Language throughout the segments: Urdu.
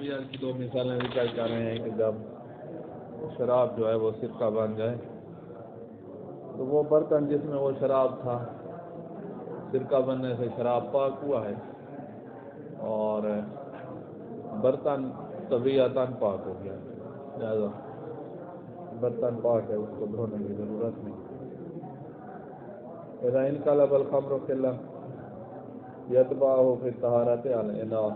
بیئر کی دو مثالیں ذکر کر رہے ہیں کہ جب شراب جو ہے وہ سرقہ بن جائے تو وہ برتن جس میں وہ شراب تھا سرقہ بننے سے شراب پاک ہوا ہے اور برتن طبیعتاً پاک ہو گیا، لہٰذا برتن پاک ہے، اس کو دھونے کی ضرورت نہیں۔ اذا انقلب الخمر خلا یتبعہ فی الطہارۃ الاناء،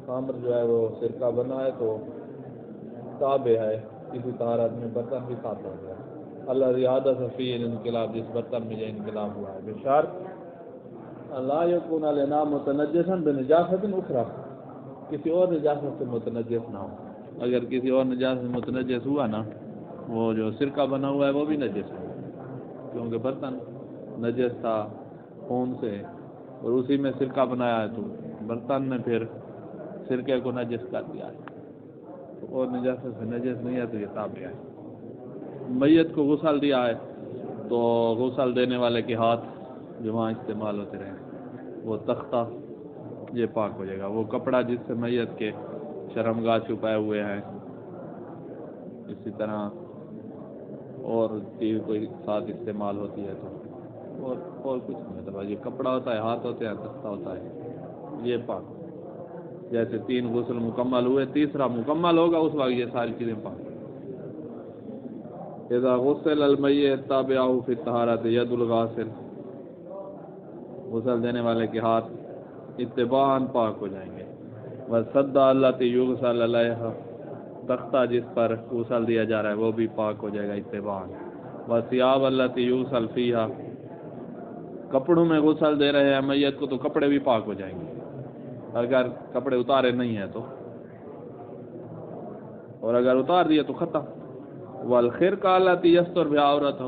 خمر جو ہے وہ سرقہ بنا ہے تو تابع ہے کسی طہارت میں، برتن بھی ساتھ ہو گیا۔ الذی حدث فیہ الانقلاب، جس برتن میں یہ انقلاب ہوا ہے، بشرط لا یکون الاناء متنجسا بنجاست اخری، کسی اور نجاست سے متنجس نہ ہو۔ اگر کسی اور نجاست سے متنجس ہوا نا، وہ جو سرقہ بنا ہوا ہے وہ بھی نجس ہے، کیونکہ برتن نجس تھا خون سے اور اسی میں سرقہ بنایا ہے تو برتن میں پھر سرقے کو نجس کر دیا ہے، تو اور نجاست سے نجس نہیں ہے تو یہ تابع ہے۔ میت کو غسل دیا ہے تو غسل دینے والے کے ہاتھ جو وہاں استعمال ہوتے رہے، وہ تختہ یہ پاک ہو جائے گا۔ وہ کپڑا جس سے میت کے شرمگاہ چھپائے ہوئے ہیں، اسی طرح اور چیز کوئی ساتھ استعمال ہوتی ہے تو اور کچھ نہیں ہوتا، یہ کپڑا ہوتا ہے، ہاتھ ہوتے ہیں، تختہ ہوتا ہے، یہ پاک۔ جیسے 3 غسل مکمل ہوئے، تیسرا مکمل ہوگا اس وقت یہ ساری چیزیں پاک۔ اذا غسل المیت تابعہ فی الطہارۃ ید الغاسل، غسل دینے والے کے ہاتھ اتباعاً پاک ہو جائیں گے۔ والسدہ التی یغسل علیہا، تختہ جس پر غسل دیا جا رہا ہے وہ بھی پاک ہو جائے گا اتباعاً۔ والثیاب التی یغسل فیہا، کپڑوں میں غسل دے رہے ہیں میت کو تو کپڑے بھی پاک ہو جائیں گے اگر کپڑے اتارے نہیں ہیں تو، اور اگر اتار دیے تو ختم۔ والخرقہ التی یستر بہا عورتہ،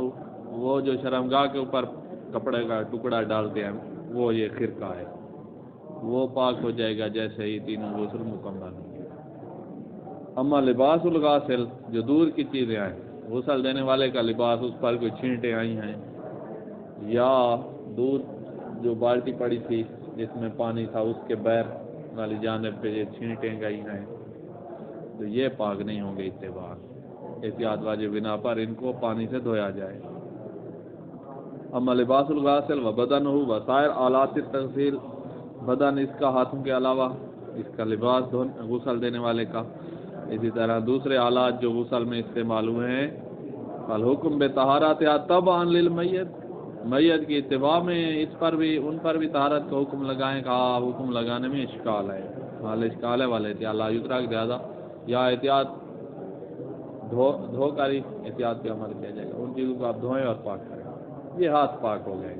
وہ جو شرمگاہ کے اوپر کپڑے کا ٹکڑا ڈالتے ہیں وہ یہ خرقہ ہے، وہ پاک ہو جائے گا جیسے ہی 3 غسل مکمل ہوں گے۔ اما لباس الغاسل، جو دور کی چیزیں ہیں، غسل دینے والے کا لباس، اس پر کوئی چھینٹیں آئی ہیں یا دور جو بالٹی پڑی تھی جس میں پانی تھا اس کے بیر والی جانب پہ یہ چھینٹیں گئی ہیں تو یہ پاک نہیں ہوں گے اتباع، احتیاط واجب بنا پر ان کو پانی سے دھویا جائے۔ اما لباس الغاسل و بدن ہو وسائر آلات التغسیل، بدن اس کا ہاتھوں کے علاوہ اس کا لباس غسل دینے والے کا، اسی طرح دوسرے آلات جو غسل میں استعمال ہوئے ہیں، الحکم بطہارتھا تبعا للمیت، میت کی اتباع میں ان پر بھی طہارت کا حکم لگائیں کا حکم لگانے میں اشکال ہے، حال اشکال ہے والے لا یترک زیادہ، یا احتیاط دھو کر ہی احتیاط پہ عمل کیا جائے گا، ان چیزوں کو آپ دھوئیں اور پاک کریں، یہ ہاتھ پاک ہو گئے۔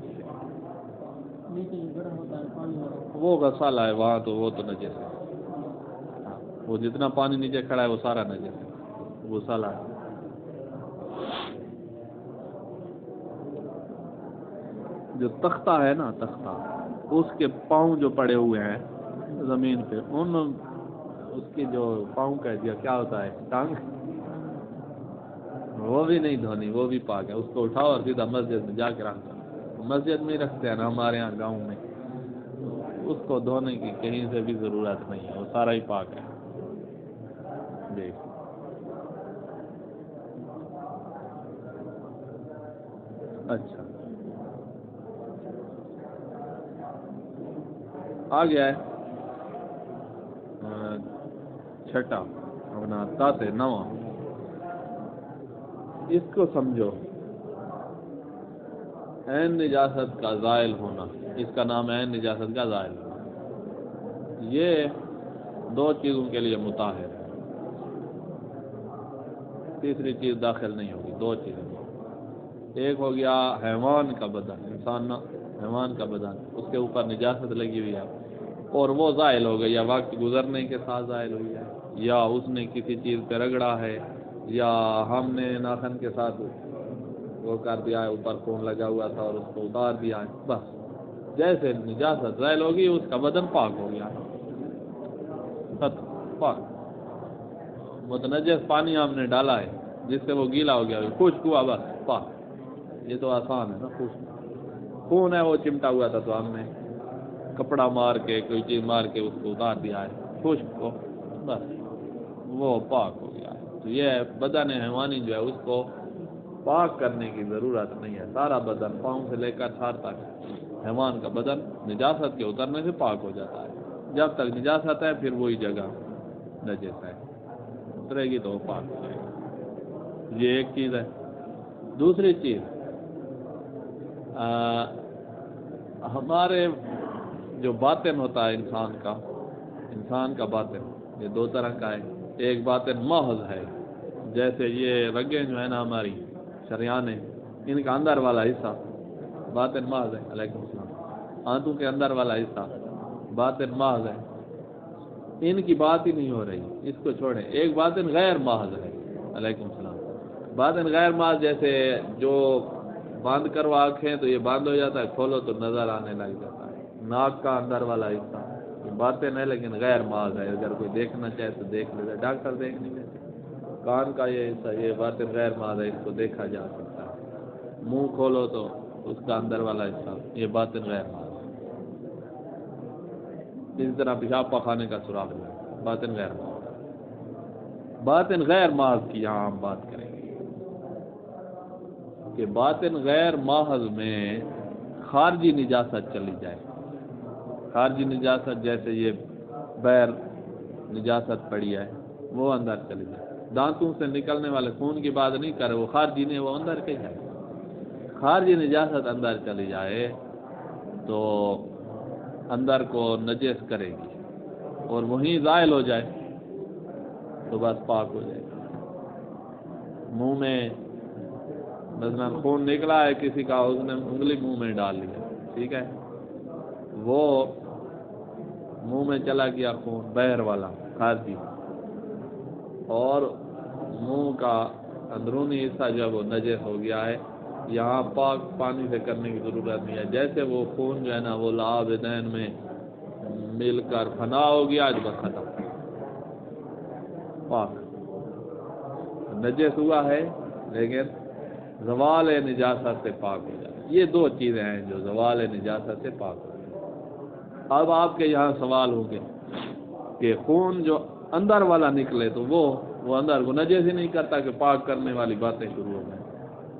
وہ غسل ہے وہاں تو وہ تو نجس ہے، وہ جتنا پانی نیچے کھڑا ہے وہ سارا نجس ہے، غسل ہے۔ جو تختہ ہے نا، تختہ اس کے پاؤں جو پڑے ہوئے ہیں زمین پہ، اس کی جو پاؤں کا کیا ہوتا ہے ٹانگ، وہ بھی نہیں دھونی، وہ بھی پاک ہے، اس کو اٹھاؤ اور سیدھا مسجد میں جا کے رکھ دو، مسجد میں رکھتے ہیں نا ہمارے یہاں گاؤں میں، اس کو دھونے کی کہیں سے بھی ضرورت نہیں ہے، وہ سارا ہی پاک ہے۔ دیکھ اچھا آ گیا ہے چھٹا اپنا تاتے نواں، اس کو سمجھو، عین نجاست کا زائل ہونا، اس کا نام ہے عین نجاست کا زائل ہونا، یہ 2 چیزوں کے لیے مطہر ہے، تیسری چیز داخل نہیں ہوگی، 2 چیزیں، ایک ہو گیا حیوان کا بدن، انسان نہ حیوان کا بدن، اس کے اوپر نجاست لگی ہوئی ہے اور وہ زائل ہو گئی، یا وقت گزرنے کے ساتھ زائل ہوئی ہے، یا اس نے کسی چیز پہ رگڑا ہے، یا ہم نے ناخن کے ساتھ وہ کر دیا ہے، اوپر خون لگا ہوا تھا اور اس کو اتار دیا ہے، بس جیسے نجاست زائل ہوگی اس کا بدن پاک ہو گیا، پاک۔ متنجس پانی ہم نے ڈالا ہے جس سے وہ گیلا ہو گیا، خشک ہوا، بس پاک، یہ تو آسان ہے نا، خون ہے وہ چمٹا ہوا تھا تو ہم نے کپڑا مار کے کوئی چیز مار کے اس کو اتار دیا ہے، خشک کو، بس وہ پاک ہو گیا ہے۔ تو یہ بدن حیوانی جو ہے اس کو پاک کرنے کی ضرورت نہیں ہے، سارا بدن پاؤں سے لے کر سر تک حیوان کا بدن نجاست کے اترنے سے پاک ہو جاتا ہے۔ جب تک نجاست ہے پھر وہی جگہ نجس ہے، اترے گی تو وہ پاک ہو جائے گا۔ یہ ایک چیز ہے۔ دوسری چیز، ہمارے جو باطن ہوتا ہے انسان کا باطن، یہ دو طرح کا ہے۔ ایک باطن محض ہے، جیسے یہ رگیں جو ہے نا ہماری شریانیں، ان کا اندر والا حصہ باطن محض ہے۔ علیکم السلام۔ آنتوں کے اندر والا حصہ باطن محض ہے، ان کی بات ہی نہیں ہو رہی، اس کو چھوڑیں۔ ایک باطن غیر محض ہے۔ علیکم السلام۔ باطن غیر محض جیسے جو بند کرو آنکھیں تو یہ بند ہو جاتا ہے، کھولو تو نظر آنے لگ جاتا ہے۔ ناک کا اندر والا حصہ یہ باطن ہے لیکن غیر محض ہے، اگر کوئی دیکھنا چاہے تو دیکھ لیتا ہے، ڈاکٹر دیکھ نہیں لیتے۔ کان کا یہ حصہ یہ باطن غیر محض ہے، اس کو دیکھا جا سکتا ہے۔ منہ کھولو تو اس کا اندر والا حصہ یہ باطن غیر محض ہے۔ اسی طرح پیشاب پخانے کا سراغ ہے، باطن غیر محض ہے۔ باطن غیر محض کی یہاں ہم بات کریں گے کہ باطن غیر محض میں خارجی نجاست چلی جائے، خارجی نجاست جیسے یہ بیر نجاست پڑی ہے وہ اندر چلی جائے۔ دانتوں سے نکلنے والے خون کی بات نہیں کرے، وہ خارجی نہیں، وہ اندر کے جائے۔ خارجی نجاست اندر چلی جائے تو اندر کو نجس کرے گی اور وہیں زائل ہو جائے تو بس پاک ہو جائے گا۔ منہ میں مثلا خون نکلا ہے کسی کا، اس نے انگلی منہ میں ڈال لیا، ٹھیک ہے، وہ منہ میں چلا گیا خون بہر والا خارجی، اور منہ کا اندرونی حصہ جب وہ نجس ہو گیا ہے، یہاں پاک پانی سے کرنے کی ضرورت نہیں ہے۔ جیسے وہ خون جو ہے نا وہ لعاب دین میں مل کر فنا ہو گیا، آج بس ختم، پاک نجس ہوا ہے لیکن زوال نجاست سے پاک ہو جائے۔ یہ دو چیزیں ہیں جو زوال نجاست سے پاک ہو جائے۔ اب آپ کے یہاں سوال ہو گے کہ خون جو اندر والا نکلے تو وہ اندر کو نجس ہی نہیں کرتا کہ پاک کرنے والی باتیں شروع ہو گئیں،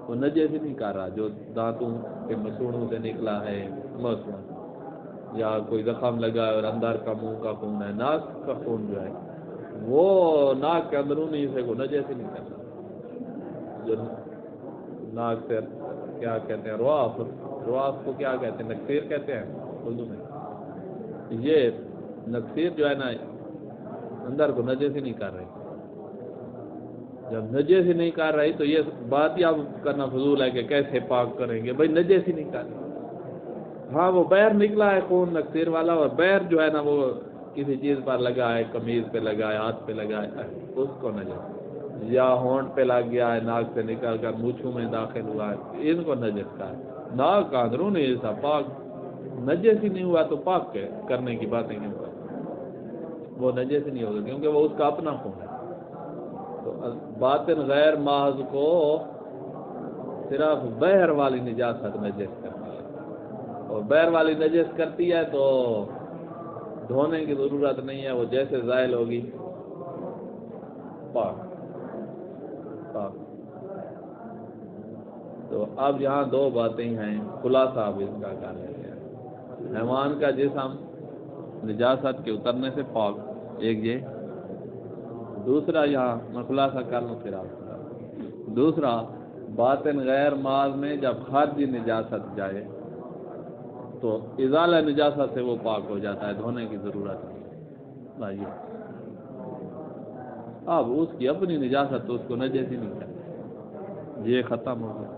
وہ نجس ہی نہیں کر رہا۔ جو دانتوں کے مسوڑوں سے نکلا ہے مثلا، یا کوئی زخم لگا ہے اور اندر کا منہ کا خون ہے، ناک کا خون جو ہے وہ ناک کے اندرونی حصے کو نجس ہی نہیں کرتا۔ جو ناک سے کیا کہتے ہیں، رواف کو کیا کہتے ہیں، نکسیر کہتے ہیں اردو میں۔ یہ نکسیر جو ہے نا اندر کو نجس ہی نہیں کر رہی۔ جب نجس ہی نہیں کر رہی تو یہ بات ہی اب کرنا فضول ہے کہ کیسے پاک کریں گے، بھائی نجس ہی نہیں کر رہی۔ ہاں وہ بیر نکلا ہے خون نکسیر والا، اور بیر جو ہے نا وہ کسی چیز پر لگا ہے، قمیض پہ لگا ہے، ہاتھ پہ لگا ہے، اس کو نجس، یا ہونٹ پہ لگ گیا ہے، ناک سے نکل کر مونچھوں میں داخل ہوا ہے، ان کو نجس کا ہے۔ ناک کا اندرونی حصہ پاک، نجس ہی نہیں ہوا تو پاک کرنے کی باتیں کیوں کریں؟ وہ نجس ہی نہیں ہوگا کیونکہ وہ اس کا اپنا خون ہے۔ تو باطن غیر محض کو صرف بہر والی نجاست نجس کرتی ہے، اور بہر والی نجس کرتی ہے تو دھونے کی ضرورت نہیں ہے، وہ جیسے زائل ہوگی پاک۔ تو اب یہاں دو باتیں ہیں، خلاصہ اب اس کا کر لیتے ہیں۔ حیوان کا جسم نجاست کے اترنے سے پاک، ایک یہ۔ دوسرا یہاں میں خلاصہ کر لوں پھر آپ۔ دوسرا، باطن غیر محض میں جب خارجی نجاست جائے تو ازالہ نجاست سے وہ پاک ہو جاتا ہے، دھونے کی ضرورت نہیں۔ بھائی اب اس کی اپنی نجاست تو اس کو نجس ہی نہیں کرتی، یہ ختم ہو گیا۔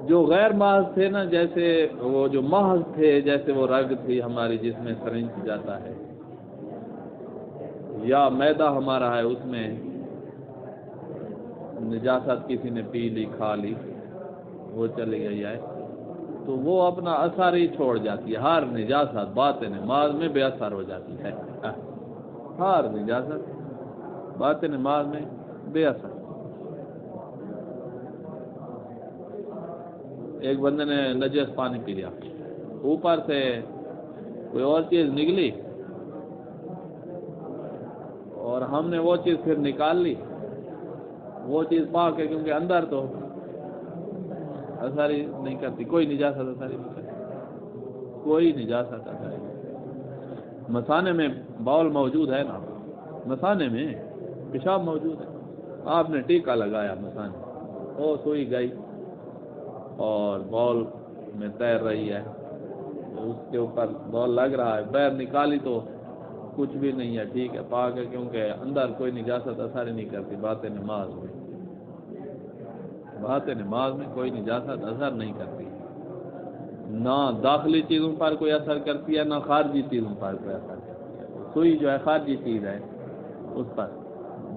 جو غیر محض تھے نا، جیسے وہ جو محض تھے، جیسے وہ رگ تھی ہماری جس میں سرنج جاتا ہے، یا میدا ہمارا ہے، اس میں نجاست کسی نے پی لی کھا لی، وہ چلی گئی ہے، تو وہ اپنا اثر ہی چھوڑ جاتی ہے۔ ہر نجاست باطن محض میں بے اثر ہو جاتی ہے، ہر نجاست باطن محض میں بے اثر۔ ایک بندے نے نجس پانی پی لیا، اوپر سے کوئی اور چیز نکلی اور ہم نے وہ چیز پھر نکال لی، وہ چیز پاک ہے کیونکہ اندر تو اثر ہی نہیں کرتی، کوئی نجاست اثر ہی نہیں کرتی، کوئی نجاست اثر ہی نہیں۔ مثانے میں باول موجود ہے نا، مثانے میں پیشاب موجود ہے، آپ نے ٹیکا لگایا مثانے، وہ سوئی گئی اور باول میں تیر رہی ہے، اس کے اوپر باول لگ رہا ہے، بیر نکالی تو کچھ بھی نہیں ہے، ٹھیک ہے، پاک ہے کیونکہ اندر کوئی نجاست اثر ہی نہیں کرتی، بات نماز میں، بات نماز میں کوئی نجاست اثر نہیں کرتی، نہ داخلی چیزوں پر کوئی اثر کرتی ہے، نہ خارجی چیزوں پر کوئی اثر کرتی ہے، سوئی جو ہے خارجی چیز ہے اس پر۔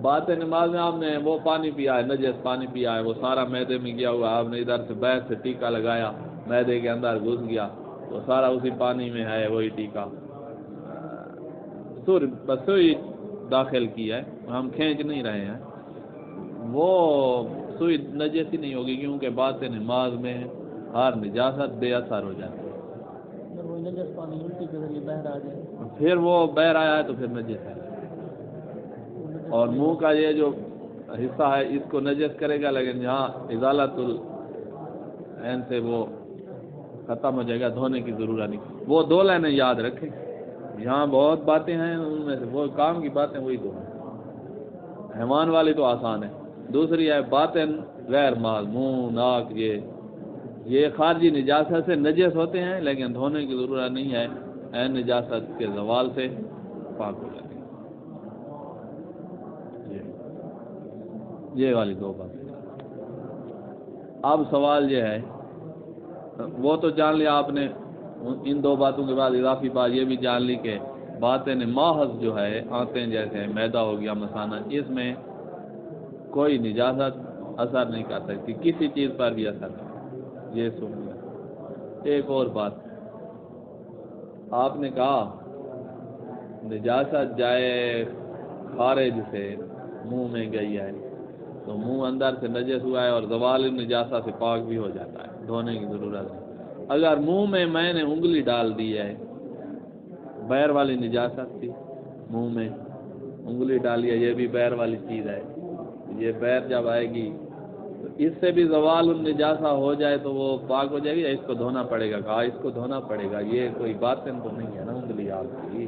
بات نماز میں آپ نے وہ پانی پیا ہے، نجس پانی پیا ہے، وہ سارا میدے میں گیا ہوا، آپ نے ادھر سے بیر سے ٹیکا لگایا، میدے کے اندر گھس گیا، تو سارا اسی پانی میں ہے وہی ٹیکا، سوئی داخل کی ہے، ہم کھینچ نہیں رہے ہیں، وہ سوئی نجس ہی نہیں ہوگی کیونکہ بات نماز میں ہر نجاست بے اثر ہو جاتی ہے۔ پھر وہ بہر آیا ہے تو پھر نجس ہے، اور منہ کا یہ جو حصہ ہے اس کو نجس کرے گا، لیکن یہاں ازالت العین سے وہ ختم ہو جائے گا، دھونے کی ضرورت نہیں۔ وہ دو لائنیں یاد رکھیں، یہاں بہت باتیں ہیں، ان میں سے وہ کام کی باتیں وہی دو ہیں، حیوان والی تو آسان ہے، دوسری ہے باطن غیر مال، منہ ناک، یہ خارجی نجاست سے نجس ہوتے ہیں لیکن دھونے کی ضرورت نہیں ہے، عین نجاست کے زوال سے پاک ہو جاتے ہیں۔ یہ والی دو باتیں۔ اب سوال یہ ہے، وہ تو جان لیا آپ نے، ان دو باتوں کے بعد اضافی بات یہ بھی جان لی کہ باطن محض جو ہے، آنتیں جیسے میدا ہو گیا مثانہ، اس میں کوئی نجاست اثر نہیں کر سکتی، کسی چیز پر بھی اثر نہیں۔ یہ سن لیا۔ ایک اور بات، آپ نے کہا نجاست جائے خارج سے منہ میں گئی ہے تو منہ اندر سے نجس ہوا ہے اور زوال نجاست سے پاک بھی ہو جاتا ہے، دھونے کی ضرورت نہیں۔ اگر منہ میں نے انگلی ڈال دی ہے، بیر والی نجاست تھی، منہ میں انگلی ڈالی ہے، یہ بھی بیر والی چیز ہے، یہ بیر جب آئے گی تو اس سے بھی زوال النجاسہ ہو جائے تو وہ پاک ہو جائے گی، یا اس کو دھونا پڑے گا؟ کہا اس کو دھونا پڑے گا، یہ کوئی باطن تو نہیں ہے نا انگلی آپ کی،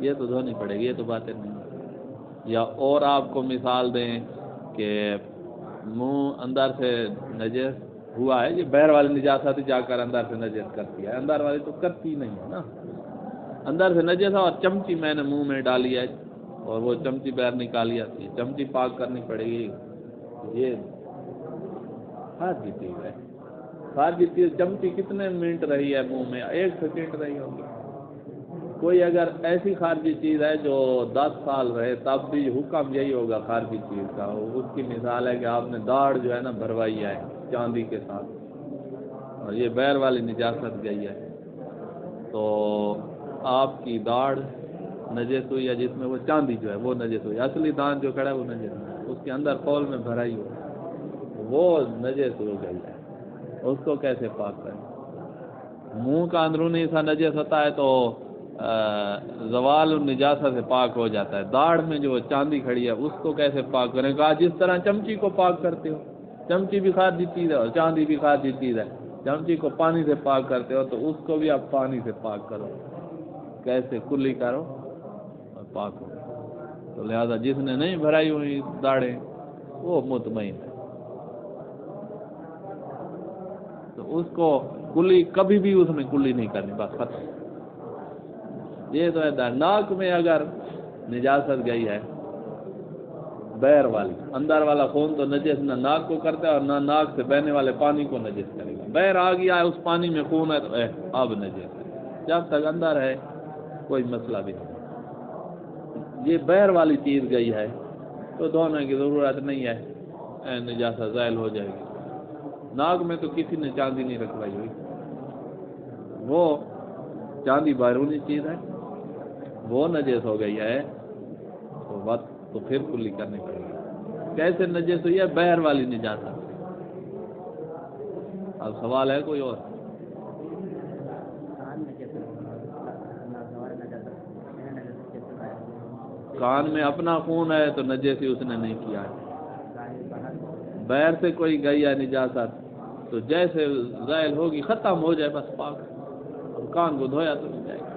یہ تو دھونی پڑے گی، یہ تو باطن نہیں ہے۔ یا اور آپ کو مثال دیں کہ منہ اندر سے نجس ہوا ہے، یہ بیر والی نجاست جا کر اندر سے نجس کرتی ہے، اندر والی تو کرتی نہیں ہے نا، اندر سے نجس ہے، اور چمچی میں نے منہ میں ڈالی ہے اور وہ چمچی بیر نکالی آتی ہے، چمچی پاک کرنی پڑے گی، یہ خارجی چیز ہے، خارجی چیز۔ چمچی کتنے منٹ رہی ہے منہ میں؟ 1 سیکنڈ رہی ہوگی۔ کوئی اگر ایسی خارجی چیز ہے جو 10 سال رہے تب بھی حکم یہی ہوگا خارجی چیز کا، اس کی مثال ہے کہ آپ نے داڑھ جو ہے نا بھروائی ہے چاندی کے ساتھ، اور یہ بیر والی نجاست گئی ہے تو آپ کی داڑھ نجس ہوئی ہے، جس میں وہ چاندی جو ہے وہ نجس ہوئی، اصلی دان جو کھڑا ہے وہ نجس ہے، اس کے اندر خول میں بھرائی ہو وہ نجس ہو گئی ہے، اس کو کیسے پاک کریں؟ منہ کا اندرونی حصہ نجس ہوتا ہے تو زوال النجاست سے پاک ہو جاتا ہے، داڑھ میں جو چاندی کھڑی ہے اس کو کیسے پاک کریں؟ کہا جس طرح چمچی کو پاک کرتے ہو، چمچی بھی خارجی چیز ہے اور چاندی بھی خارجی چیز ہے، چمچی کو پانی سے پاک کرتے ہو تو اس کو بھی آپ پانی سے پاک کرو، کیسے؟ کلی کرو اور پاک ہو۔ تو لہذا جس نے نہیں بھرائی ہوئی داڑھیں وہ مطمئن ہے، تو اس کو کلی کبھی بھی اس میں کلی نہیں کرنی، بس ختم۔ یہ تو ہے۔ ناک میں اگر نجاست گئی ہے بیر والی، اندر والا خون تو نجس نہ ناک کو کرتا ہے اور نہ ناک سے بہنے والے پانی کو نجس کرے گا، بیر آ گیا ہے اس پانی میں خون ہے تو اب نجس ہے، جب تک اندر ہے کوئی مسئلہ بھی نہیں۔ یہ بیر والی چیز گئی ہے تو دھونے کی ضرورت نہیں ہے، نجاست زائل ہو جائے گی۔ ناک میں تو کسی نے چاندی نہیں رکھوائی ہوئی، وہ چاندی بیرونی چیز ہے، وہ نجس ہو گئی ہے تو بات تو پھر کلی کرنی پڑے گی۔ کیسے نجس ہوئی ہے؟ بہر والی نجاست۔ اب سوال ہے کوئی اور؟ کان میں اپنا خون ہے تو نجیسی اس نے نہیں کیا ہے، باہر سے کوئی گئی ہے نجاست تو جیسے زائل ہوگی ختم ہو جائے بس پاک، اور کان کو دھویا تو نہیں جائے گا۔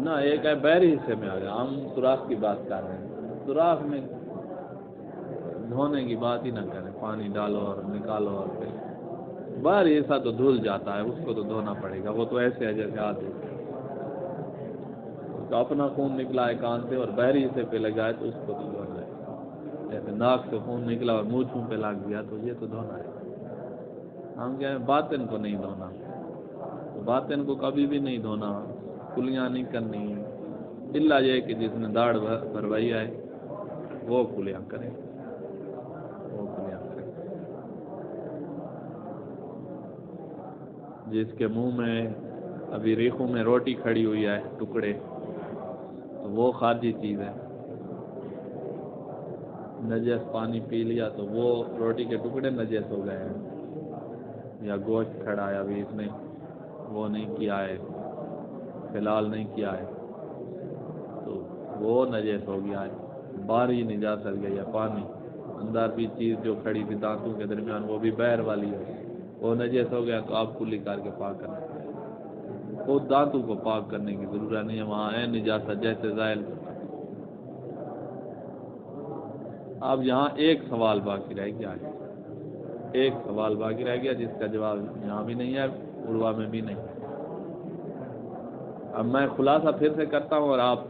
نہ ایک ہے بحری حصے میں آ گیا، ہم سوراخ کی بات کر رہے ہیں، سوراخ میں دھونے کی بات ہی نہ کریں، پانی ڈالو اور نکالو، اور پھر باہری حصہ تو دھل جاتا ہے، اس کو تو دھونا پڑے گا، وہ تو ایسے ہے جیسے ہاتھ دھوتے ہیں۔ اس کا اپنا خون نکلا ہے کان سے اور بحری حصے پہ لگا ہے تو اس کو تو دھونا ہے، جیسے ناک سے خون نکلا اور مونچھوں پہ لگ گیا تو یہ تو دھونا ہے۔ ہم کیا ہیں باطن کو نہیں دھونا، تو باطن کو کبھی بھی نہیں دھونا، کلیاں نہیں کرنی، الا یہ کہ جس نے داڑھ بھروائی ہے وہ کلیاں کرے، وہ کلیاں کرے۔ جس کے منہ میں ابھی ریخوں میں روٹی کھڑی ہوئی ہے ٹکڑے، تو وہ خارجی چیز ہے، نجس پانی پی لیا تو وہ روٹی کے ٹکڑے نجس ہو گئے ہیں، یا گوشت کھڑا ہے ابھی اس نے وہ نہیں کیا ہے، فلال نہیں کیا ہے تو وہ نجس ہو گیا ہے، باہر ہی نجاست گئی ہے، پانی اندر بھی چیز جو کھڑی تھی دانتوں کے درمیان وہ بھی باہر والی ہے، وہ نجس ہو گیا تو آپ کلی کر کے پاک کرنا ہے، خود دانتوں کو پاک کرنے کی ضرورت نہیں ہے، وہاں ہے نجاست جیسے زائل۔ اب یہاں ایک سوال باقی رہ گیا ہے، ایک سوال باقی رہ گیا جس کا جواب یہاں بھی نہیں ہے، عروا میں بھی نہیں ہے۔ اب میں خلاصہ پھر سے کرتا ہوں اور آپ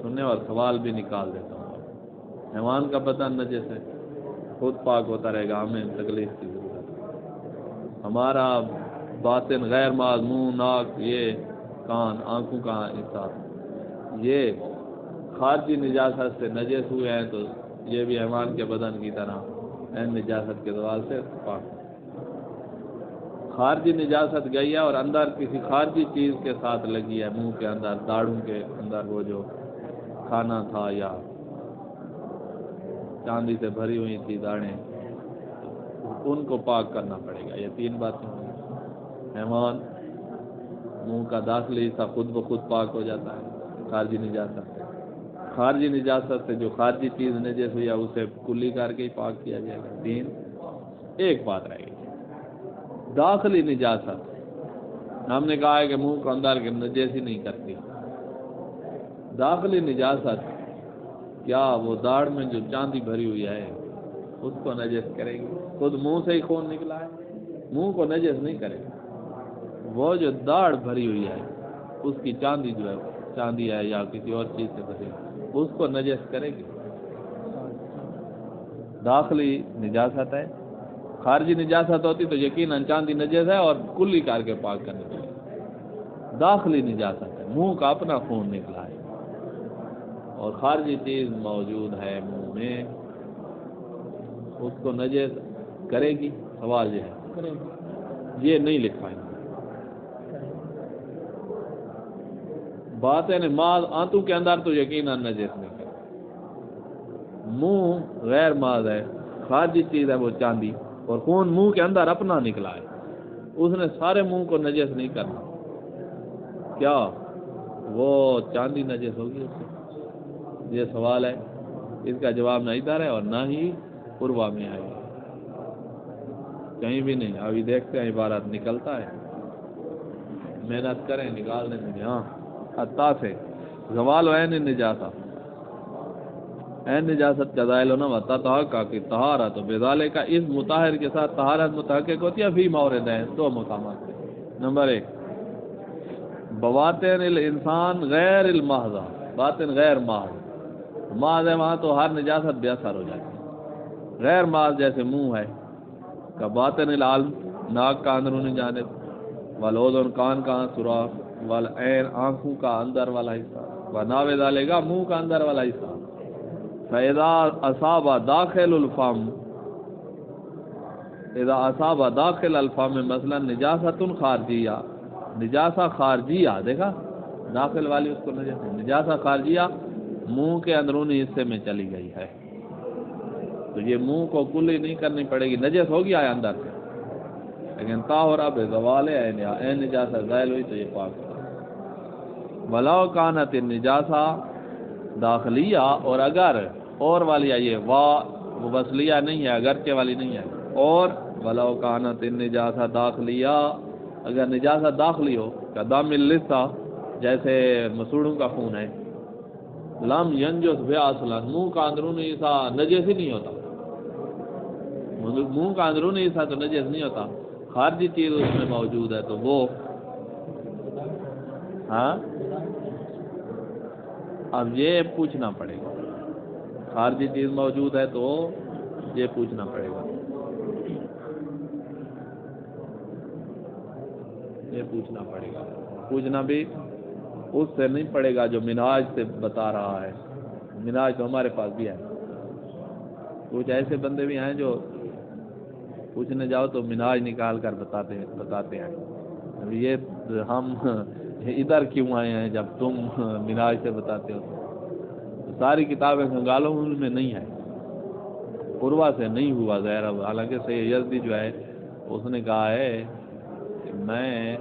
سننے اور سوال بھی نکال دیتا ہوں۔ حیوان کا بدن نجس ہے، خود پاک ہوتا رہے گا، ہمیں تکلیف کی ضرورت ہے۔ ہمارا باطن غیر معاذ، منہ، ناک، یہ کان، آنکھوں کا حصہ، یہ خارجی نجاست سے نجس ہوئے ہیں تو یہ بھی حیوان کے بدن کی طرح نجاست کے زوال سے پاک۔ خارجی نجاست گئی ہے اور اندر کسی خارجی چیز کے ساتھ لگی ہے، منہ کے اندر، داڑھوں کے اندر، وہ جو کھانا تھا یا چاندی سے بھری ہوئی تھی داڑھیں، ان کو پاک کرنا پڑے گا۔ یہ تین باتیں ہوں گی۔ حیوان منہ کا داخلی حصہ خود بخود پاک ہو جاتا ہے خارجی نجاست سے، خارجی نجاست سے جو خارجی چیز نجس ہوئی ہے اسے کلی کر کے ہی پاک کیا جائے گا۔ تین، ایک بات رہے گی داخلی نجاست، ہم نے کہا ہے کہ منہ کو اندر کے نجیسی نہیں کرتی، داخلی نجاست کیا وہ داڑھ میں جو چاندی بھری ہوئی ہے اس کو نجس کرے گی؟ خود منہ سے ہی خون نکلا ہے، منہ کو نجس نہیں کرے گی، وہ جو داڑھ بھری ہوئی ہے اس کی چاندی جو ہے، چاندی ہے یا کسی اور چیز سے بھری اس کو نجس کرے گی۔ داخلی نجاست ہے، خارجی نجاست ہوتی تو یقیناً چاندی نجس ہے اور کلی کر کے پاک کرنے چاہیے۔ داخلی نجاست ہے، منہ کا اپنا خون نکلا ہے اور خارجی چیز موجود ہے منہ میں، اس کو نجس کرے گی؟ سوال یہ ہے، یہ نہیں لکھ پائیں گے۔ بات ہے نا ماذ آنتوں کے اندر تو یقیناً نجس نہیں کرے، منہ غیر ماذ ہے، خارجی چیز ہے وہ چاندی، اور خون منہ کے اندر اپنا نکلا ہے، اس نے سارے منہ کو نجس نہیں کرنا، کیا وہ چاندی نجس ہوگی اس سے؟ یہ سوال ہے، اس کا جواب نہ ادھر ہے اور نہ ہی عروا میں آئے گا، کہیں بھی نہیں۔ ابھی دیکھتے ہیں عبارت نکلتا ہے، محنت کریں نکالنے میں۔ ہاں حتی سے زوال عین نجاست، عین نجاست کا زائل ہونا وتطہر کی طہارت، بذالک کا اس مطہر کے ساتھ طہارت متحقق ہوتی ہے فی مورد ہے، دو مقامات پہ۔ نمبر ایک، بواطن الانسان غیر المحض، باطن غیر محض، محض ہے وہاں تو ہر نجاست بے اثر ہو جاتی ہے، غیر محض جیسے منہ ہے کا باطن العلم، ناک کا اندرونی جانب، والاذن کان کا سوراخ، والعین آنکھوں کا اندر والا حصہ، ونحو ذالک منہ کا اندر والا حصہ، فَإِذَا أَصَابَ دَاخِلُ الْفَمِ، اذا اصاب داخل الفم مثلا نجاست خارجیہ، نجاسہ خارجیہ، دیکھا داخل والی اس کو نجاسہ خارجیہ منہ کے اندرونی حصے میں چلی گئی ہے تو یہ منہ کو کلی نہیں کرنی پڑے گی، نجس ہو گیا ہے اندر سے، لیکن طاہر اب زوال ہے نجاست زائل ہوئی تو یہ پاک ہوتا ہے. ولو کانت النجاسہ داخلیہ، اور اگر اور والی آئیے وہ وصلیہ نہیں ہے، اگرچہ والی نہیں ہے. اور ولو کانت النجاسہ داخلیہ، اگر نجاست داخلی ہو کدم اللثہ، جیسے مسوڑوں کا خون ہے، لم ینجس بے اصلا، منہ کا اندرونی حصہ نجس ہی نہیں ہوتا، منہ کا اندرونی حصہ تو نجس نہیں ہوتا، خارجی چیز اس میں موجود ہے تو وہ ہاں اب یہ پوچھنا پڑے گا. خارجی چیز موجود ہے تو یہ پوچھنا پڑے گا، یہ پوچھنا پڑے گا. پوچھنا بھی اس سے نہیں پڑے گا جو منہاج سے بتا رہا ہے. منہاج تو ہمارے پاس بھی ہے. کچھ ایسے بندے بھی ہیں جو پوچھنے جاؤ تو منہاج نکال کر بتاتے ہیں. اب یہ ہم ادھر کیوں آئے ہیں جب تم منہاج سے بتاتے ہو؟ ساری کتابیں کھنگالوں ان میں نہیں ہے، عروہ سے نہیں ہوا ظاہر. حالانکہ سید یزدی جو ہے اس نے کہا ہے کہ میں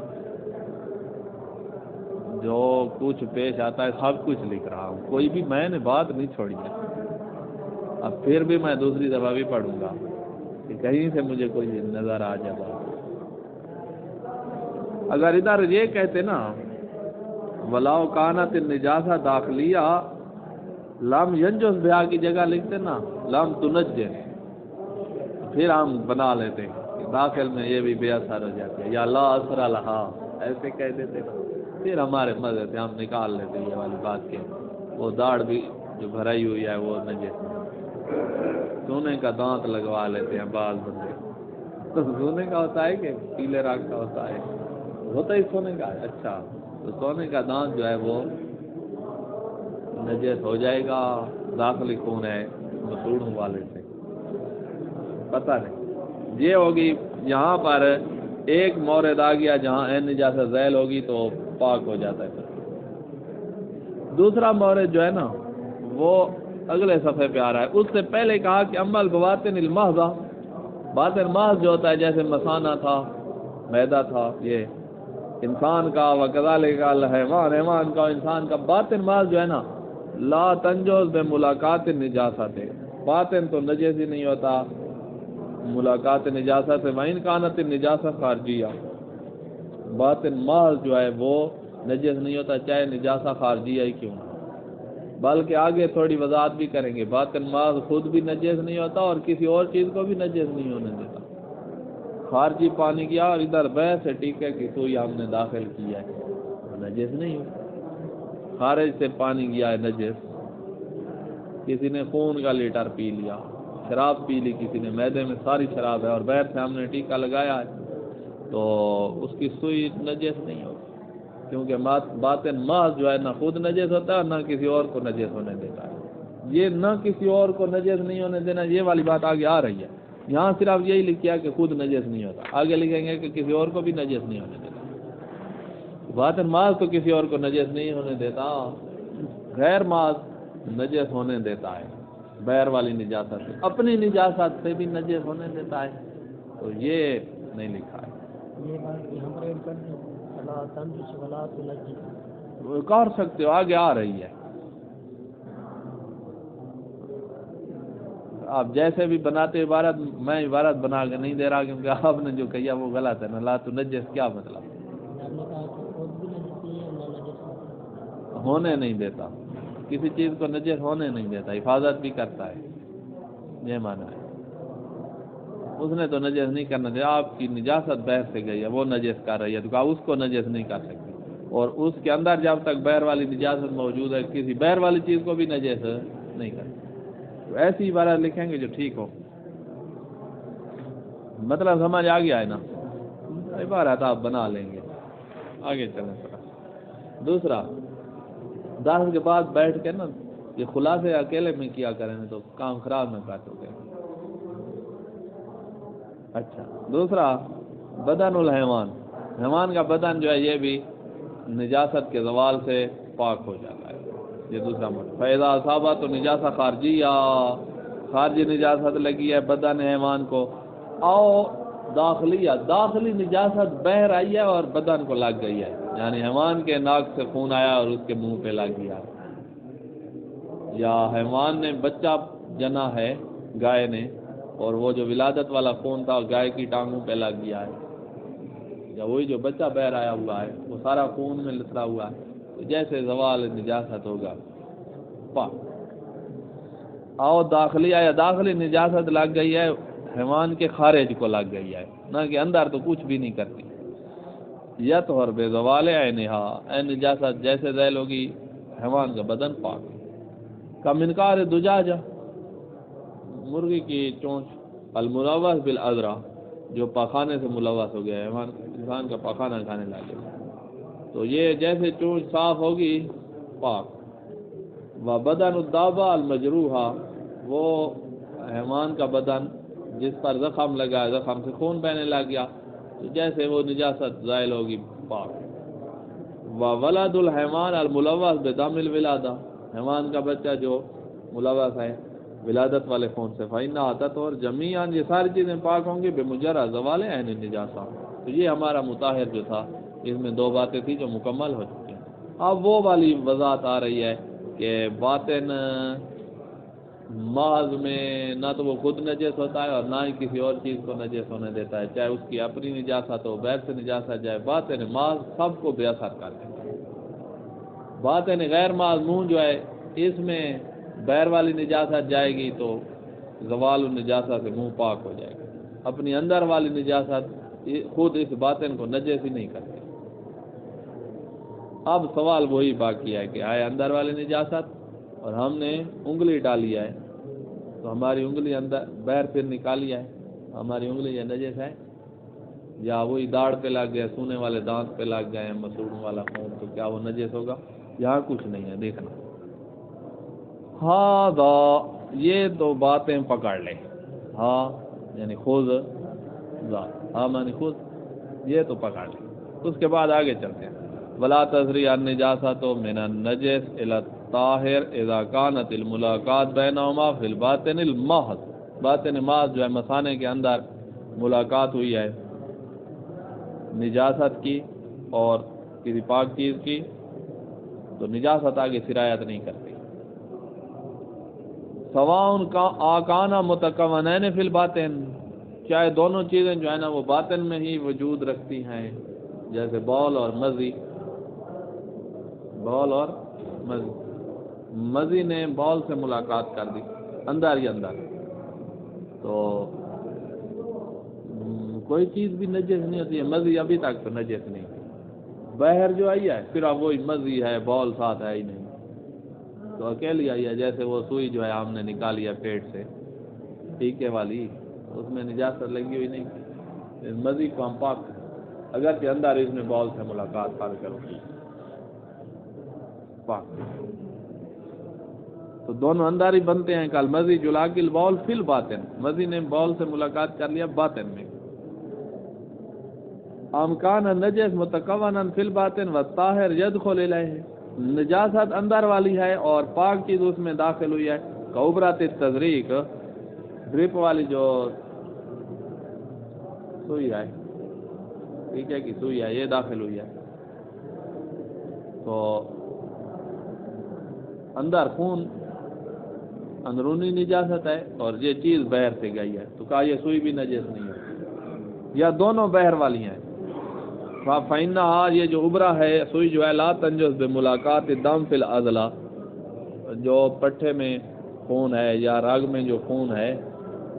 جو کچھ پیش آتا ہے سب کچھ لکھ رہا ہوں، کوئی بھی میں نے بات نہیں چھوڑی ہے. اب پھر بھی میں دوسری دفعہ بھی پڑھوں گا کہ کہیں سے مجھے کوئی نظر آ جائے بات. اگر ادھر یہ کہتے نا ولاؤ کانت النجاسہ داخلیہ لام ینجس بہا کی جگہ لکھتے نا لام تنجس، پھر ہم بنا لیتے کہ داخل میں یہ بھی بے اثر ہو جاتی ہے، یا لا اثر لہا ایسے کہہ دیتے نا، پھر ہمارے مزے سے ہم نکال لیتے یہ والی بات کے وہ داڑھ بھی جو بھرائی ہوئی ہے وہ نجس. سونے کا دانت لگوا لیتے ہیں بعض بندے، تو سونے کا ہوتا ہے کہ پیلے رنگ کا ہوتا ہی سونے کا ہے. اچھا تو سونے کا دانت جو ہے وہ نجس ہو جائے گا، داخلی خون ہے مسوڑوں والے سے، پتہ نہیں. یہ ہوگی یہاں پر ایک مورد آ گیا جہاں نجاست زائل ہوگی تو پاک ہو جاتا ہے. دوسرا مورد جو ہے نا وہ اگلے صفحے پہ آ رہا ہے. اس سے پہلے کہا کہ امل بواطن المحضہ، باطن محض جو ہوتا ہے جیسے مثانہ تھا، میدا تھا، یہ انسان کا، وکذالک الحیوان، حیوان کا، انسان کا. باطن محض جو ہے نا لا تنجوز بے ملاقات نجاست، باطن تو نجس ہی نہیں ہوتا ملاقات نجاست سے. وَإِنْ كَانَتِ النِّجَاسَةُ خارجیہ، باطن محض جو ہے وہ نجس نہیں ہوتا چاہے نجاسہ خارجیہ ہی کیوں نہ. بلکہ آگے تھوڑی وضاحت بھی کریں گے، باطن محض خود بھی نجس نہیں ہوتا اور کسی اور چیز کو بھی نجس نہیں ہونے دیتا. خارجی پانی کیا اور ادھر بحث سے ٹیکے کی سوئی ہم نے داخل کیا ہے، نجس نہیں ہو. خارج سے پانی گیا ہے نجس، کسی نے خون کا لیٹر پی لیا، شراب پی لی کسی نے، میدے میں ساری شراب ہے اور بیر سے ہم نے ٹیکا لگایا ہے تو اس کی سوئی نجس نہیں ہوگی، کیونکہ باطن محض جو ہے نہ خود نجس ہوتا ہے اور نہ کسی اور کو نجس ہونے دیتا ہے. یہ نہ کسی اور کو نجس نہیں ہونے دینا یہ والی بات آگے آ رہی ہے. یہاں صرف یہی لکھا کہ خود نجس نہیں ہوتا، آگے لکھیں گے کہ کسی اور کو بھی نجس نہیں ہونے دیتا. باطن محض تو کسی اور کو نجس نہیں ہونے دیتا، غیر محض نجس ہونے دیتا ہے. بیر والی نجاست سے، اپنی نجاست سے بھی نجس ہونے دیتا ہے، تو یہ نہیں لکھا ہے. یہ بات یہاں پر ایڈ کر دیں، فلا تنجس ولا تنجس کر سکتے ہو، آگے آ رہی ہے. آپ جیسے بھی بناتے عبارت، میں عبارت بنا کے نہیں دے رہا کیونکہ آپ نے جو کہا وہ غلط ہے نا. لا تنجس کیا مطلب؟ آپ نے کہا کہ خود بھی نجس نہیں ہے نہ نجس ہونے نہیں دیتا، کسی چیز کو نجس ہونے نہیں دیتا، حفاظت بھی کرتا ہے، یہ مانا ہے. اس نے تو نجس نہیں کرنا دیا، آپ کی نجاست بیر سے گئی ہے وہ نجس کر رہی ہے تو کہا اس کو نجس نہیں کر سکتی. اور اس کے اندر جب تک بیر والی نجاست موجود ہے کسی بیر والی چیز کو بھی نجس نہیں کرتی. تو ایسی عبارت لکھیں گے جو ٹھیک ہو. مطلب سمجھ آ گیا ہے نا؟ عبارت آپ بنا لیں گے. آگے چلیں تھوڑا. دوسرا 10 کے بعد بیٹھ کے نا یہ خلاصے اکیلے میں کیا کریں تو کام خراب نہ کر سکے. اچھا دوسرا بدن الحیوان، حیوان کا بدن جو ہے یہ بھی نجاست کے زوال سے پاک ہو جاتا ہے. یہ دوسرا مطلب. فیضا صحابہ تو نجاست خارجی یا خارجی نجاست لگی ہے بدن حیوان کو، او داخلی نجاست بہر آئی ہے اور بدن کو لگ گئی ہے، یعنی حیوان کے ناک سے خون آیا اور اس کے منہ پہ لگ گیا، یا حیوان نے بچہ جنا ہے گائے نے اور وہ جو ولادت والا خون تھا گائے کی ٹانگوں پہ لگ گیا ہے، یا وہی جو بچہ بہر آیا ہوا ہے وہ سارا خون میں لترا ہوا ہے، تو جیسے زوال نجاست ہوگا پاک۔ اور داخلی نجاست لگ گئی ہے حیوان کے خارج کو لگ گئی ہے، نہ کہ اندر تو کچھ بھی نہیں کرتی۔ یطہر بے زوال عینہا، اے نجاست جیسے زیل ہوگی حیوان کا بدن پاک۔ کم انکار دجاجہ، مرغی کی چونچ، الملوث بالعذرا، جو پاخانے سے ملوث ہو گیا ہے، حیوان انسان کا پاخانہ کھانے لگے، تو یہ جیسے چونچ صاف ہوگی پاک۔ و بدن الدابہ المجروحہ، وہ حیوان کا بدن جس پر زخم لگا ہے، زخم سے خون بہنے لگ گیا، تو جیسے وہ نجاست زائل ہوگی پاک۔ و ولد الحیوان الملوث بدم الولادہ، حیوان کا بچہ جو ملوث ہے ولادت والے خون سے، فإنہا تطہر جمیعاً، یہ ساری چیزیں پاک ہوں گی بمجرد زوال عین النجاسہ۔ تو یہ ہمارا مطہر جو تھا اس میں دو باتیں تھیں جو مکمل ہو چکی ہیں۔ اب وہ والی وضاحت آ رہی ہے کہ باطن محض میں نہ تو وہ خود نجس ہوتا ہے اور نہ ہی کسی اور چیز کو نجس ہونے دیتا ہے، چاہے اس کی اپنی نجاست ہو، غیر سے نجاست جائے، باطن محض سب کو بے اثر کر دیتا ہے۔ باطن غیر محض منہ جو ہے اس میں بیر والی نجاست جائے گی تو زوال النجاست سے منہ پاک ہو جائے گا، اپنی اندر والی نجاست خود اس باطن کو نجس ہی نہیں کرتی۔ اب سوال وہی باقی ہے کہ آئے اندر والی نجاست اور ہم نے انگلی ڈالی ہے تو ہماری انگلی اندر بیر پھر نکالی ہے، ہماری انگلی یہ نجس ہے، یا وہی داڑھ پہ لگ گئے، سونے والے دانت پہ لگ گئے، مسوڑوں والا خون، تو کیا وہ نجس ہوگا؟ یہاں کچھ نہیں ہے، دیکھنا۔ ہاں یہ دو باتیں پکڑ لیں، ہاں یعنی خود، ہاں معنی خود، یہ تو پکڑ لیں۔ اس کے بعد آگے چلتے ہیں۔ ولا تزری النجاسۃ من النجس الی الطاہر اذا كانت الملاقات بینہما فی الباطن المحض، باطن محض جو ہے مثانے کے اندر ملاقات ہوئی ہے نجاست کی اور کسی پاک چیز کی، تو نجاست آگے سرایت نہیں کرتی۔ سواء کان متکونین فی الباطن، چاہے دونوں چیزیں جو ہے نا وہ باطن میں ہی وجود رکھتی ہیں، جیسے بول اور مزی، بول اور مزی، مزی نے بول سے ملاقات کر دی اندر ہی اندر، تو کوئی چیز بھی نجس نہیں ہوتی ہے، مزی ابھی تک تو نجس نہیں، بہر جو آئی ہے پھر اب وہی مزی ہے، بول ساتھ ہے ہی نہیں، تو اکیلی آئی ہے، جیسے وہ سوئی جو ہے ہم نے نکالی ہے پیٹ سے ٹیکے والی، اس میں نجاست لگی ہوئی نہیں، مزی کو ہم پاک، اگرچہ اندر اس میں بول سے ملاقات کر کرو پاک، تو دونوں اندر ہی بنتے ہیں۔ کل مزی جلاک البول فی الباطن، مزی نے بول سے ملاقات کر لیا باطن میں۔ امکان النجس متکونا فی الباطن والطاہر یدخل الیہ، نجاست اندر والی ہے اور پاک چیز اس میں داخل ہوئی ہے، کعبرۃ التزریق، ڈرپ والی جو سوئی ہے، ٹھیک ہے کہ سوئی ہے یہ داخل ہوئی ہے، تو اندر خون اندرونی نجاست ہے اور یہ چیز بہر سے گئی ہے، تو کہا یہ سوئی بھی نجس نہیں ہے، یا دونوں بہر والی ہیں۔ فإنہا، یہ جو ابرا ہے سوئی جو ہے، لا تنجس بملاقات الدم فی العضلہ، جو پٹھے میں خون ہے یا رگ میں جو خون ہے،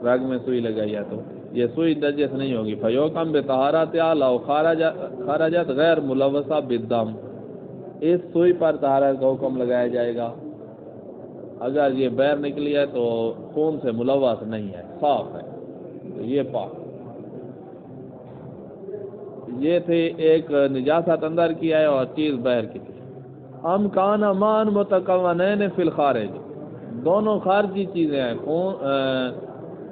رگ میں سوئی لگائی ہے تو یہ سوئی نجس نہیں ہوگی۔ فیوکم بطہارتہا لو خرجت غیر ملوثہ بالدم، اس سوئی پر طہارت کا حکم لگایا جائے گا اگر یہ بیر نکلی ہے تو خون سے ملوث نہیں ہے، صاف ہے، تو یہ پاک۔ یہ تھے ایک نجاست اندر کی ہے اور چیز بہر کی تھی۔ ام کان مان متکونین فی الخارج، دونوں خارجی چیزیں ہیں،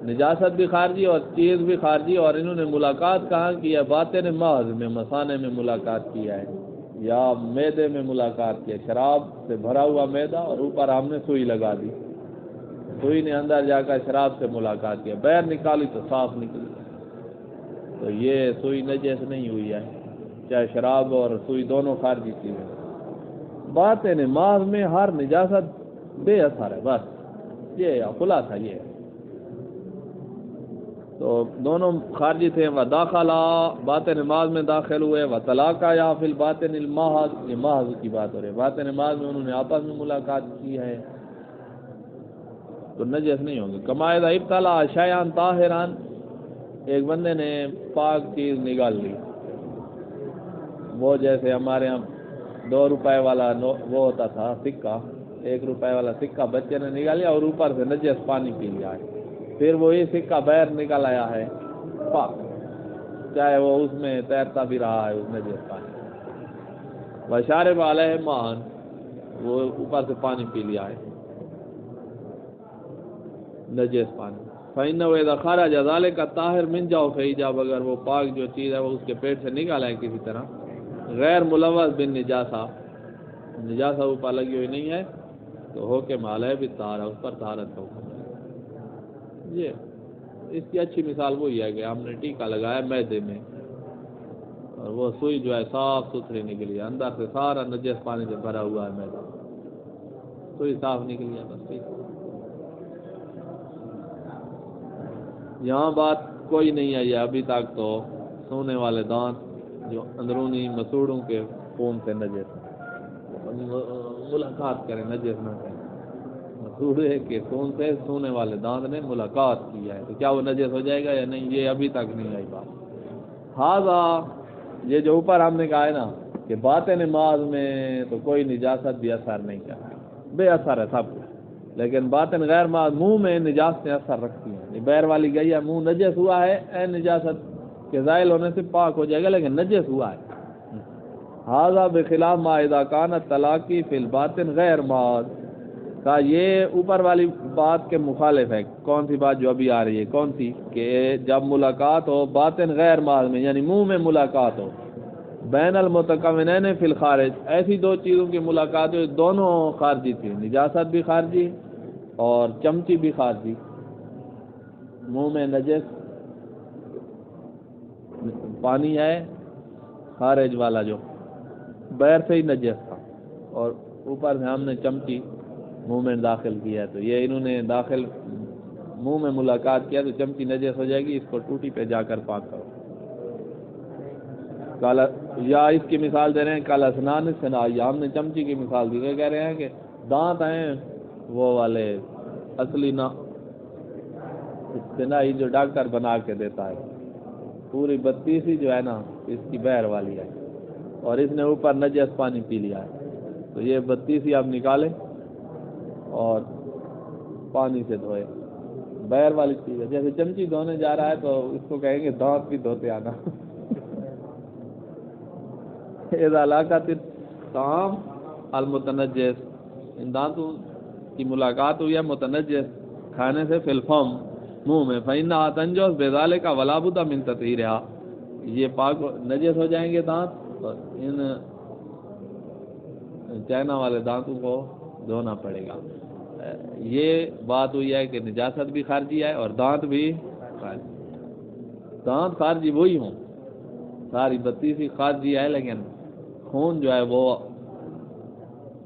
نجاست بھی خارجی اور چیز بھی خارجی، اور انہوں نے ملاقات کہاں کی ہے؟ باطن محض میں، مثانے میں ملاقات کی ہے یا معدے میں ملاقات کی ہے، شراب سے بھرا ہوا معدہ اور اوپر ہم نے سوئی لگا دی، سوئی نے اندر جا کر شراب سے ملاقات کی، بیر نکالی تو صاف نکلی، تو یہ سوئی نجس نہیں ہوئی ہے، چاہے شراب اور سوئی دونوں خارجی چیزیں۔ بات نماز میں ہر نجاست بے اثر ہے، بس یہ خلاصہ یہ ہے۔ تو دونوں خارجی تھے، و داخلہ بات نماز میں داخل ہوئے، و طلاقہ یا فی الباطن المحض، یہ محض کی بات ہو رہی ہے، بات نماز میں انہوں نے آپس میں ملاقات کی ہے تو نجس نہیں ہوں گے۔ کما اذا ابتلا شیئا طاہرا، ایک بندے نے پاک چیز نگال لی، وہ جیسے ہمارے یہاں 2 روپے والا وہ ہوتا تھا سکہ، 1 روپے والا سکہ بچے نے نکالیا اور اوپر سے نجس پانی پی لیا ہے، پھر وہ یہ سکہ باہر نکل آیا ہے پاک، چاہے وہ اس میں تیرتا بھی رہا ہے اس نجس پانی، وشارب علیہ مان، وہ اوپر سے پانی پی لیا ہے نجس پانی، فإنه إذا خرج ذلك الطاهر من جوفه، جب اگر وہ پاک جو چیز ہے وہ اس کے پیٹ سے نکالا ہے کسی طرح، غیر ملوث بالنجاسہ، نجاسہ اوپر لگی ہوئی نہیں ہے، تو ہو کے مال ہے بھی طہارت، اس پر طہارت کا حکم ہے۔ یہ اس کی اچھی مثال وہی ہے کہ ہم نے ٹیکا لگایا میدے میں اور وہ سوئی جو ہے صاف ستھری نکلی ہے، اندر سے سارا نجس پانی سے بھرا ہوا ہے میدا، سوئی صاف نکلی ہے، بس ٹھیک۔ یہاں بات کوئی نہیں آئی ہے ابھی تک تو سونے والے دانت جو اندرونی مسوڑوں کے خون سے نجس ملاقات کریں، نجس نہ کریں، مسوڑے کے خون سے سونے والے دانت نے ملاقات کی ہے تو کیا وہ نجس ہو جائے گا یا نہیں، یہ ابھی تک نہیں آئی بات۔ ہاذا، یہ جو اوپر ہم نے کہا ہے نا کہ بات نماز میں تو کوئی نجاست بھی اثر نہیں کرتا، بے اثر ہے سب کچھ، لیکن باطن غیر منہ میں نجاستیں اثر رکھتی ہیں، بیر والی گئی ہے، منہ نجس ہوا ہے، اے نجاست کے زائل ہونے سے پاک ہو جائے گا لیکن نجس ہوا ہے۔ ھذا بخلاف ما اذا كانت طلاقی فی الباطن غیر معاد، کا یہ اوپر والی بات کے مخالف ہے۔ کون سی بات جو ابھی آ رہی ہے، کون سی؟ کہ جب ملاقات ہو باطن غیر معاد میں، یعنی منہ میں ملاقات ہو، بین المتکونین فی الخارج، ایسی 2 چیزوں کی ملاقات ہو دونوں خارجی تھی، نجاست بھی خارجی اور چمچی بھی خارجی، منہ میں نجس پانی ہے خارج والا جو بیر سے ہی نجس تھا اور اوپر سے ہم نے چمچی منہ میں داخل کیا ہے، تو یہ انہوں نے داخل منہ میں ملاقات کیا تو چمچی نجس ہو جائے گی، اس کو ٹوٹی پہ جا کر پاک کرو۔ یا اس کی مثال دے رہے ہیں کل اسنان صناعی، ہم نے چمچی کی مثال دی، کہہ رہے ہیں کہ دانت ہیں وہ والے اصلی نہ صناعی جو ڈاکٹر بنا کے دیتا ہے، پوری 32 جو ہے نا اس کی بیر والی ہے اور اس نے اوپر نجس پانی پی لیا ہے، تو یہ 32 آپ نکالیں اور پانی سے دھوئے، بیر والی چیز ہے، جیسے چمچی دھونے جا رہا ہے تو اس کو کہیں گے دانت بھی دھوتے آنا۔ اذا لاقت الطعام المتنجس، ان دانتوں کی ملاقات ہوئی ہے متنجس کھانے سے فی الفم، منہ میں، فإنها تنجس بذلك ولا بد من تطہیرها، یہ پاک نجس ہو جائیں گے دانت اور ان چائنا والے دانتوں کو دھونا پڑے گا۔ یہ بات ہوئی ہے کہ نجاست بھی خارجی ہے اور دانت بھی خارجی، دانت خارجی وہی ہوں، ساری 32 خارجی ہے لیکن خون جو ہے وہ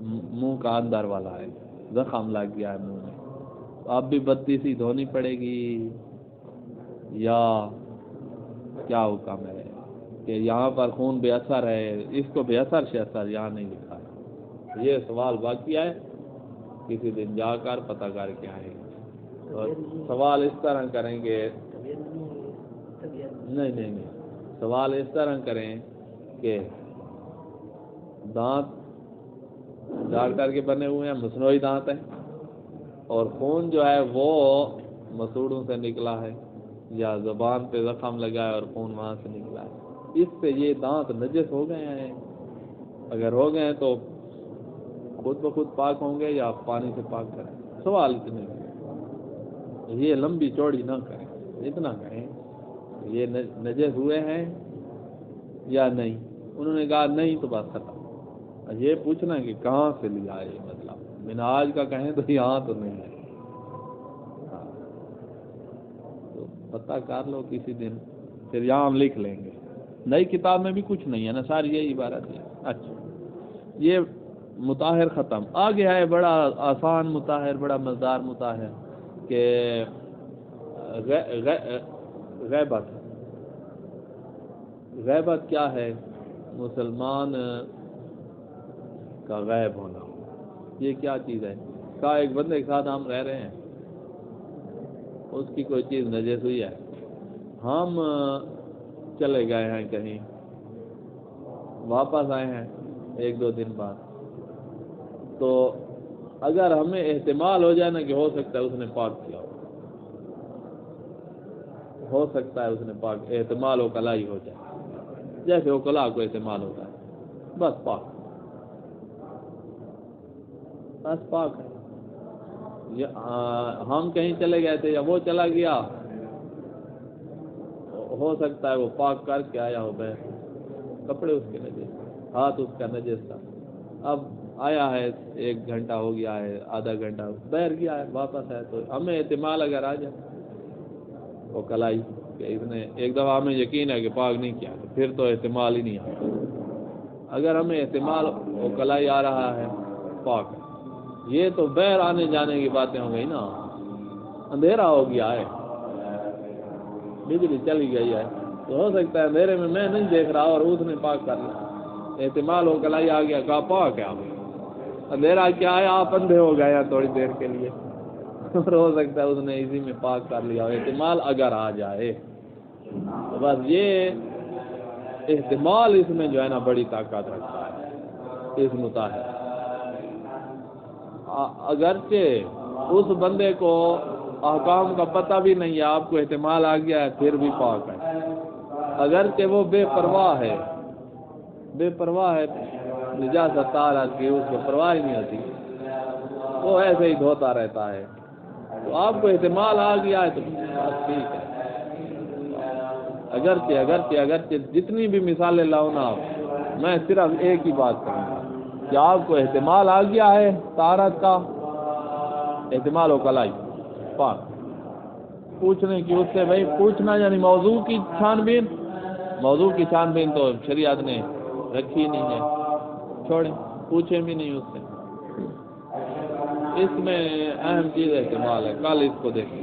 منہ کا اندر والا ہے، زخم لگ گیا ہے منہ میں، تو اب بھی 32 دھونی پڑے گی یا کیا حکم ہے کہ یہاں پر خون بے اثر ہے، اس کو بے اثر سے اثر یہاں نہیں لکھا ہے، یہ سوال باقی ہے، کسی دن جا کر پتہ کر کے آئیں گے، اور سوال اس طرح کریں گے، نہیں سوال اس طرح کریں کہ دانت ڈاکٹر کے بنے ہوئے ہیں، مصنوعی دانت ہیں اور خون جو ہے وہ مسوڑوں سے نکلا ہے یا زبان پہ زخم لگا ہے اور خون وہاں سے نکلا ہے، اس سے یہ دانت نجس ہو گئے ہیں، اگر ہو گئے ہیں تو خود بخود پاک ہوں گے یا پانی سے پاک کریں، سوال اتنے، یہ لمبی چوڑی نہ کریں، اتنا کہیں یہ نجس ہوئے ہیں یا نہیں، انہوں نے کہا نہیں تو بات ختم، یہ پوچھنا کہ کہاں سے لیا ہے، یہ مطلب منہاج کا کہیں تو یہاں تو نہیں ہے، تو پتہ کر لو کسی دن پھر یہاں ہم لکھ لیں گے. نئی کتاب میں بھی کچھ نہیں ہے نا، ساری یہی عبارت ہے. اچھا یہ مطہر ختم. آگے ہے بڑا آسان مطہر، بڑا مزدار مطہر کہ غیبت. غیبت کیا ہے؟ مسلمان کا غائب ہونا. یہ کیا چیز ہے؟ کہا ایک بندے کے ساتھ ہم رہ رہے ہیں، اس کی کوئی چیز نجس ہوئی ہے، ہم چلے گئے ہیں کہیں، واپس آئے ہیں 1-2 دن بعد، تو اگر ہمیں احتمال ہو جائے نا کہ ہو سکتا ہے اس نے پاک کیا ہو سکتا ہے اس نے پاک، احتمال وکلائی ہو جائے، جیسے وکلا کو احتمال ہوتا ہے، بس پاک، بس پاک ہے. ہم کہیں چلے گئے تھے یا وہ چلا گیا، ہو سکتا ہے وہ پاک کر کے آیا ہو بے، کپڑے اس کے نجس، ہاتھ اس کا نجس تھا، اب آیا ہے 1 گھنٹہ ہو گیا ہے، آدھا گھنٹہ باہر گیا ہے، واپس ہے، تو ہمیں احتمال اگر آ جائے وہ کلائی کہ اس نے ایک دفعہ ہمیں یقین ہے کہ پاک نہیں کیا، پھر تو احتمال ہی نہیں آتا. اگر ہمیں احتمال وہ کلائی آ رہا ہے پاک، یہ تو باہر آنے جانے کی باتیں ہو گئی نا. اندھیرا ہو گیا ہے، بجلی چلی گئی ہے، تو ہو سکتا ہے اندھیرے میں نہیں دیکھ رہا اور اس نے پاک کر لیا، احتمال ہو کلائی آ گیا، کہا پاک ہے. آپ اندھیرا کیا ہے، آپ اندھے ہو گئے ہیں تھوڑی دیر کے لیے، اور ہو سکتا ہے اس نے اسی میں پاک کر لیا، احتمال اگر آ جائے تو بس یہ احتمال اس میں جو ہے نا بڑی طاقت رکھتا ہے اس مطالعے. اگرچہ اس بندے کو احکام کا پتہ بھی نہیں ہے، آپ کو احتمال آ گیا ہے، پھر بھی پاک ہے. اگرچہ وہ بے پرواہ ہے نجاست طہارت کی، اس کو پرواہ ہی نہیں ہوتی، وہ ایسے ہی دھوتا رہتا ہے، تو آپ کو احتمال آ گیا ہے تو بس ٹھیک ہے. اگرچہ جتنی بھی مثالیں لاؤ نا آپ، میں صرف ایک ہی بات کروں گا کہ آپ کو احتمال آ گیا ہے طہارت کا، احتمال ہو کلائی پاک. پوچھنے کی اس سے بھائی پوچھنا یعنی موضوع کی چھان بین تو شریعت نے رکھی نہیں ہے، چھوڑیں، پوچھیں بھی نہیں اس سے. اس میں اہم چیز احتمال ہے، کل اس کو دیکھیں.